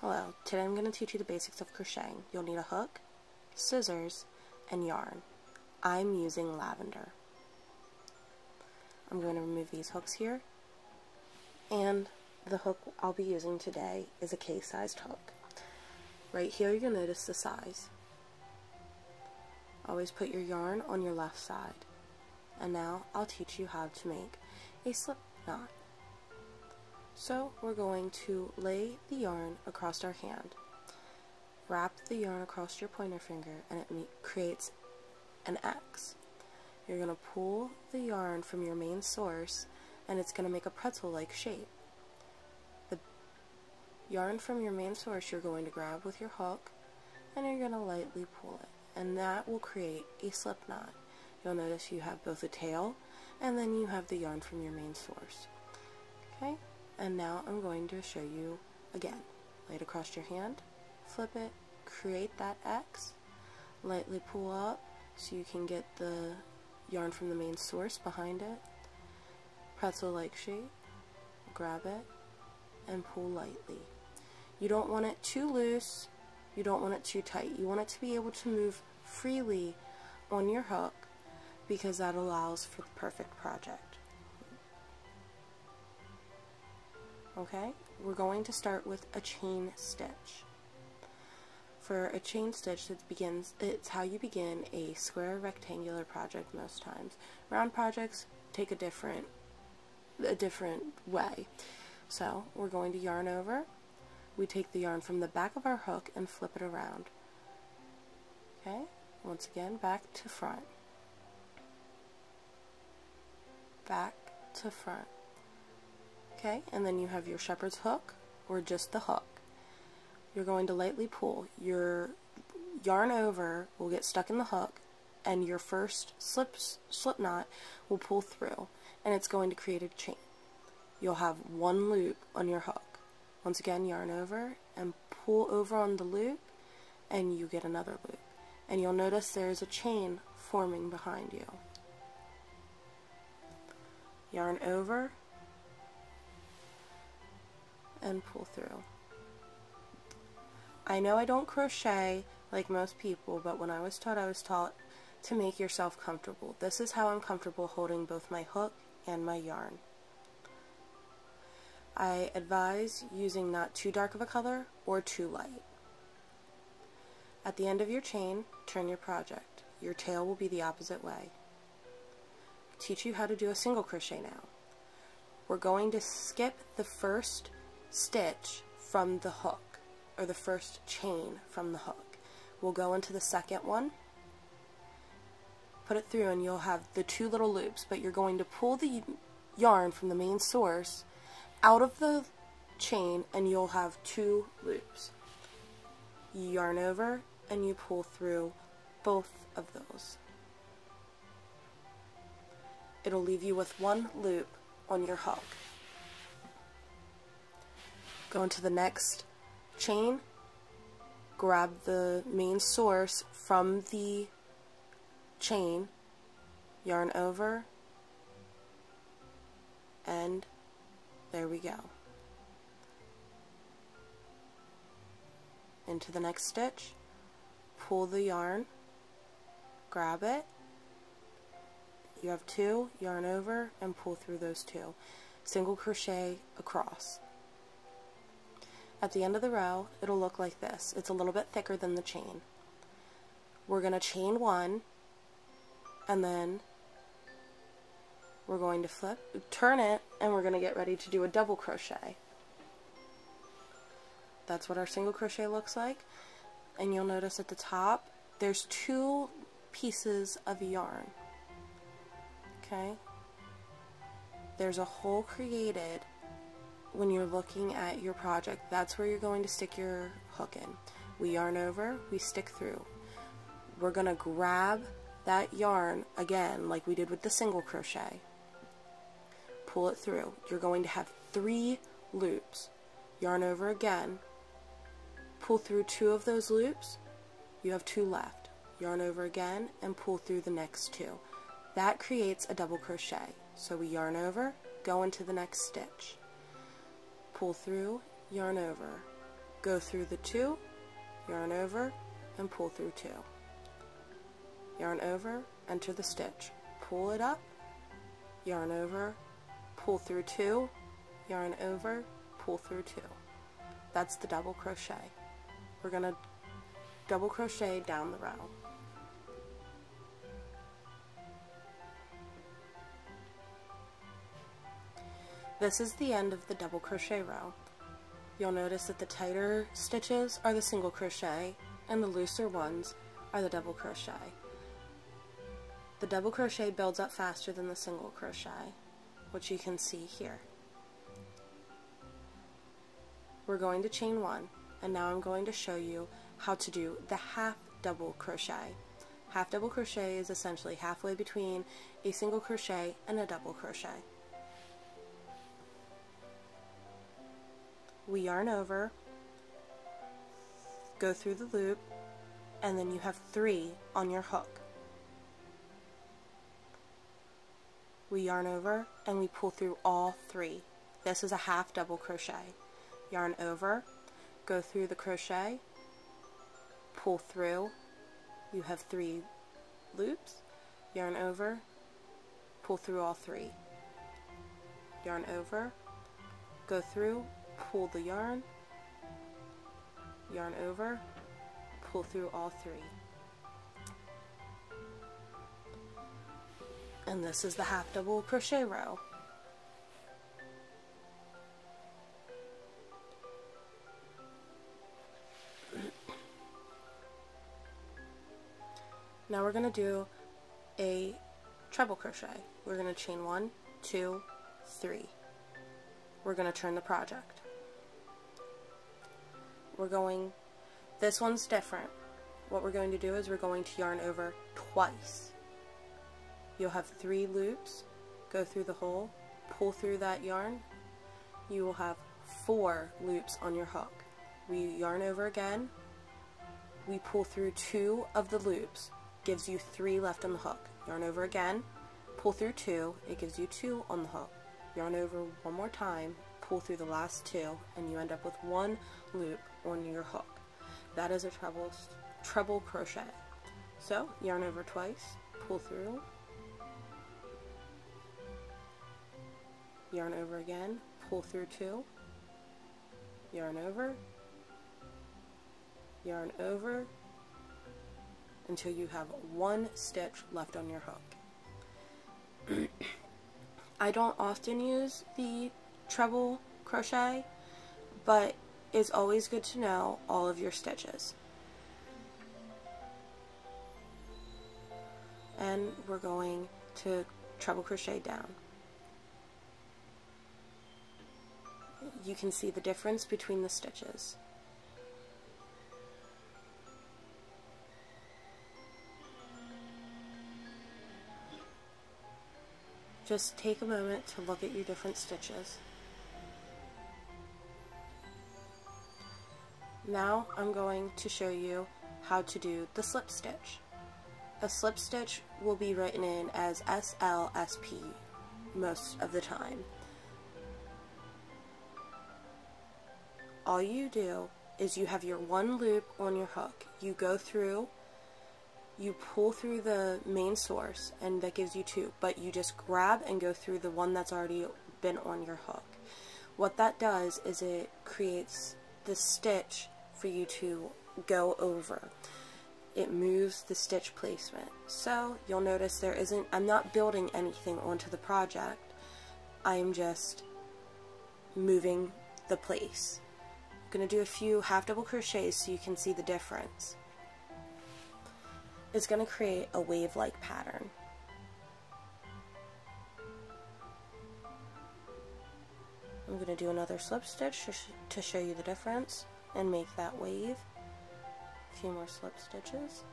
Hello, today I'm going to teach you the basics of crocheting. You'll need a hook, scissors, and yarn. I'm using lavender. I'm going to remove these hooks here, and the hook I'll be using today is a case-sized hook. Right here you'll notice the size. Always put your yarn on your left side. And now I'll teach you how to make a slip knot. So we're going to lay the yarn across our hand. Wrap the yarn across your pointer finger and it creates an X. You're going to pull the yarn from your main source and it's going to make a pretzel-like shape. The yarn from your main source you're going to grab with your hook and you're going to lightly pull it, and that will create a slip knot. You'll notice you have both a tail and then you have the yarn from your main source. Okay? And now I'm going to show you again. Lay it across your hand, flip it, create that X, lightly pull up so you can get the yarn from the main source behind it, pretzel-like shape, grab it, and pull lightly. You don't want it too loose, you don't want it too tight. You want it to be able to move freely on your hook because that allows for the perfect project. Okay, we're going to start with a chain stitch. For a chain stitch, it's how you begin a square rectangular project most times. Round projects take a different way. So we're going to yarn over. We take the yarn from the back of our hook and flip it around. Okay, once again, back to front. Back to front. Okay, and then you have your shepherd's hook, or just the hook. You're going to lightly pull. Your yarn over will get stuck in the hook, and your first slip knot will pull through, and it's going to create a chain. You'll have one loop on your hook. Once again, yarn over, and pull over on the loop, and you get another loop. And you'll notice there's a chain forming behind you. Yarn over, and pull through. I know I don't crochet like most people, but when I was taught to make yourself comfortable. This is how I'm comfortable holding both my hook and my yarn. I advise using not too dark of a color or too light. At the end of your chain, turn your project. Your tail will be the opposite way. Teach you how to do a single crochet now. We're going to skip the first stitch from the hook, or the first chain from the hook. We'll go into the second one, put it through, and you'll have the two little loops, but you're going to pull the yarn from the main source out of the chain and you'll have two loops. You yarn over and you pull through both of those. It'll leave you with one loop on your hook. Go into the next chain, grab the main source from the chain, yarn over, and there we go. Into the next stitch, pull the yarn, grab it, you have two, yarn over, and pull through those two. Single crochet across. At the end of the row, it'll look like this. It's a little bit thicker than the chain. We're going to chain one, and then we're going to turn it, and we're going to get ready to do a double crochet. That's what our single crochet looks like. And you'll notice at the top, there's two pieces of yarn. Okay? There's a hole created when you're looking at your project. That's where you're going to stick your hook in. We yarn over, we stick through. We're going to grab that yarn again like we did with the single crochet. Pull it through. You're going to have three loops. Yarn over again, pull through two of those loops, you have two left. Yarn over again and pull through the next two. That creates a double crochet. So we yarn over, go into the next stitch, pull through, yarn over, go through the 2, yarn over, and pull through 2. Yarn over, enter the stitch, pull it up, yarn over, pull through 2, yarn over, pull through 2. That's the double crochet. We're going to double crochet down the row. This is the end of the double crochet row. You'll notice that the tighter stitches are the single crochet and the looser ones are the double crochet. The double crochet builds up faster than the single crochet, which you can see here. We're going to chain 1, and now I'm going to show you how to do the half double crochet. Half double crochet is essentially halfway between a single crochet and a double crochet. We yarn over, go through the loop, and then you have 3 on your hook. We yarn over and we pull through all 3. This is a half double crochet. Yarn over, go through the crochet, pull through, you have 3 loops, yarn over, pull through all 3. Yarn over, go through, pull the yarn, yarn over, pull through all 3. And this is the half double crochet row. Now we're going to do a treble crochet. We're going to chain 1, 2, 3. We're going to turn the project. This one's different. What we're going to do is we're going to yarn over twice. You'll have 3 loops, go through the hole, pull through that yarn. You will have 4 loops on your hook. We yarn over again, we pull through 2 of the loops, gives you 3 left on the hook. Yarn over again, pull through 2, it gives you 2 on the hook. Yarn over one more time, pull through the last 2, and you end up with 1 loop on your hook. That is a treble crochet. So yarn over twice, pull through, yarn over again, pull through 2, yarn over, until you have 1 stitch left on your hook. I don't often use the treble crochet, but it's always good to know all of your stitches. And we're going to treble crochet down. You can see the difference between the stitches. Just take a moment to look at your different stitches. Now I'm going to show you how to do the slip stitch. A slip stitch will be written in as SLSP most of the time. All you do is you have your 1 loop on your hook. You go through, you pull through the main source, and that gives you 2, but you just grab and go through the one that's already been on your hook. What that does is it creates the stitch for you to go over. It moves the stitch placement. So you'll notice I'm not building anything onto the project. I'm just moving the place. I'm going to do a few half double crochets so you can see the difference. It's going to create a wave-like pattern. I'm going to do another slip stitch to show you the difference and make that wave. A few more slip stitches.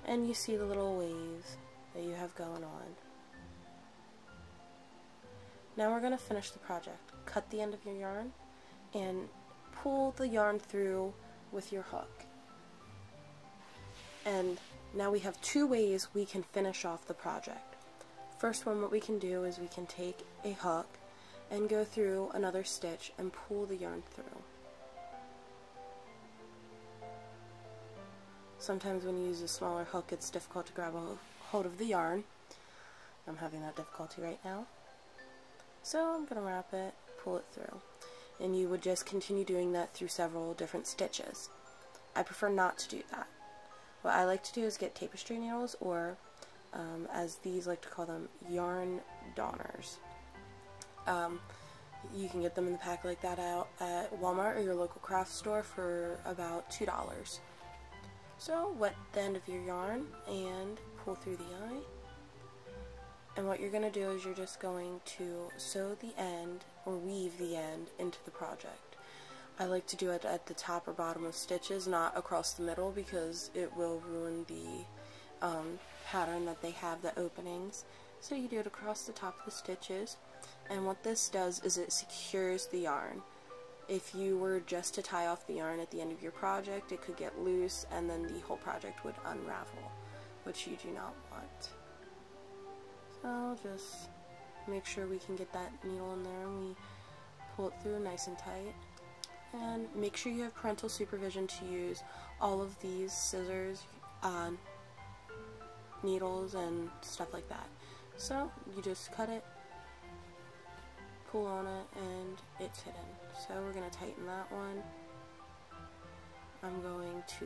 And you see the little waves that you have going on. Now we're going to finish the project. Cut the end of your yarn and pull the yarn through with your hook. And now we have 2 ways we can finish off the project. first one, what we can do is we can take a hook and go through another stitch and pull the yarn through. Sometimes when you use a smaller hook, it's difficult to grab a hold of the yarn. I'm having that difficulty right now. So I'm going to wrap it, pull it through. And you would just continue doing that through several different stitches. I prefer not to do that. What I like to do is get tapestry needles, or as these like to call them, yarn donners. You can get them in the pack like that out at Walmart or your local craft store for about $2. So wet the end of your yarn and pull through the eye. And what you're going to do is you're just going to sew the end or weave the end into the project. I like to do it at the top or bottom of stitches, not across the middle, because it will ruin the pattern that they have, the openings. So you do it across the top of the stitches, and what this does is it secures the yarn. If you were just to tie off the yarn at the end of your project, it could get loose and then the whole project would unravel, which you do not want. So just make sure we can get that needle in there and we pull it through nice and tight. And make sure you have parental supervision to use all of these scissors, needles, and stuff like that. So you just cut it, pull on it, and it's hidden. So we're going to tighten that one. I'm going to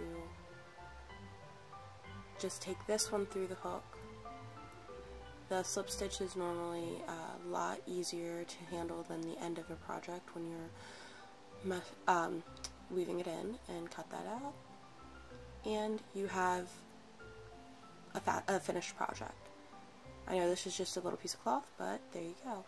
just take this one through the hook. The slip stitch is normally a lot easier to handle than the end of a project when you're weaving it in, and cut that out. And you have a finished project. I know this is just a little piece of cloth, but there you go.